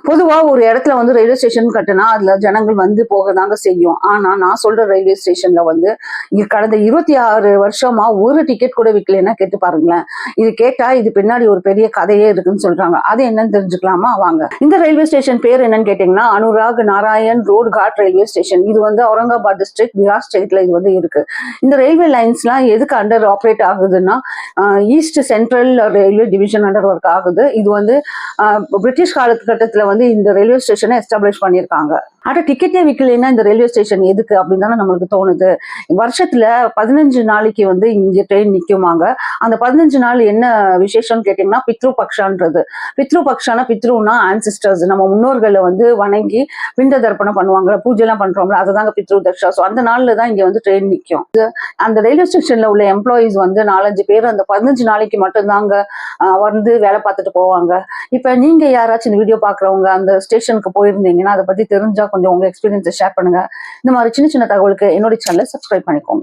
பொதுவா ஒரு இடத்துல வந்து ரயில்வே ஸ்டேஷன் கட்டினா அதுல ஜனங்கள் வந்து போகதாங்க செய்யும். ஆனா நான் சொல்ற ரயில்வே ஸ்டேஷன்ல வந்து கடந்த 26 வருஷமா ஒரு டிக்கெட் கூட விற்கலைன்னா கேட்டு பாருங்களேன். இது கேட்டா இது பின்னாடி ஒரு பெரிய கதையே இருக்குன்னு சொல்றாங்க. அது என்னன்னு தெரிஞ்சுக்கலாமா? வாங்க. இந்த ரயில்வே ஸ்டேஷன் பேர் என்னன்னு கேட்டீங்கன்னா Anurag Narayan road Ghat railway station. இது வந்து அவுரங்காபாத் டிஸ்ட்ரிக்ட், பீகார் ஸ்டேட்ல இது வந்து இருக்கு. இந்த ரயில்வே லைன்ஸ்லாம் எதுக்கு அண்டர் ஆப்ரேட் ஆகுதுன்னா east central railway division under work ஆகுது. இது வந்து பிரிட்டிஷ் காலகட்டத்தில் வந்து இந்த ரயில்வே ஸ்டேஷனை எஸ்டாப்ளிஷ் பண்ணியிருக்காங்க. ஆனா டிக்கெட்டே விற்கலைன்னா இந்த ரயில்வே ஸ்டேஷன் எதுக்கு அப்படின்னு தானே நம்மளுக்கு தோணுது. வருஷத்துல 15 நாளைக்கு வந்து இங்க ட்ரெயின் நிக்குமாங்க. அந்த 15 நாள் என்ன விசேஷம்னு கேட்டீங்கன்னா பித்ரு பக்ஷான்றது. பித்ரு பக்ஷானா, பித்ருனா ஆன்சிஸ்டர்ஸ், நம்ம முன்னோர்களை வந்து வணங்கி பிண்ட தர்ப்பணம் பண்ணுவாங்க, பூஜை எல்லாம் பண்றோம்ல, அதுதாங்க பித்ரு தக்ஷா. ஸோ அந்த நாள்ல தான் இங்க வந்து ட்ரெயின் நிற்கும். அந்த ரயில்வே ஸ்டேஷன்ல உள்ள எம்ப்ளாயிஸ் வந்து 4-5 பேர் அந்த 15 நாளைக்கு மட்டும்தாங்க வந்து வேலை பார்த்துட்டு போவாங்க. இப்ப நீங்க யாராச்சும் இந்த வீடியோ பாக்குறவங்க அந்த ஸ்டேஷனுக்கு போயிருந்தீங்கன்னா அதை பத்தி தெரிஞ்சா கொஞ்சம் உங்க எக்ஸ்பீரியன்ஸை ஷேர் பண்ணுங்க. இந்த மாதிரி சின்ன சின்ன தகவலுக்கு என்னோட சேனலை சப்ஸ்கிரைப் பண்ணிக்கோங்க.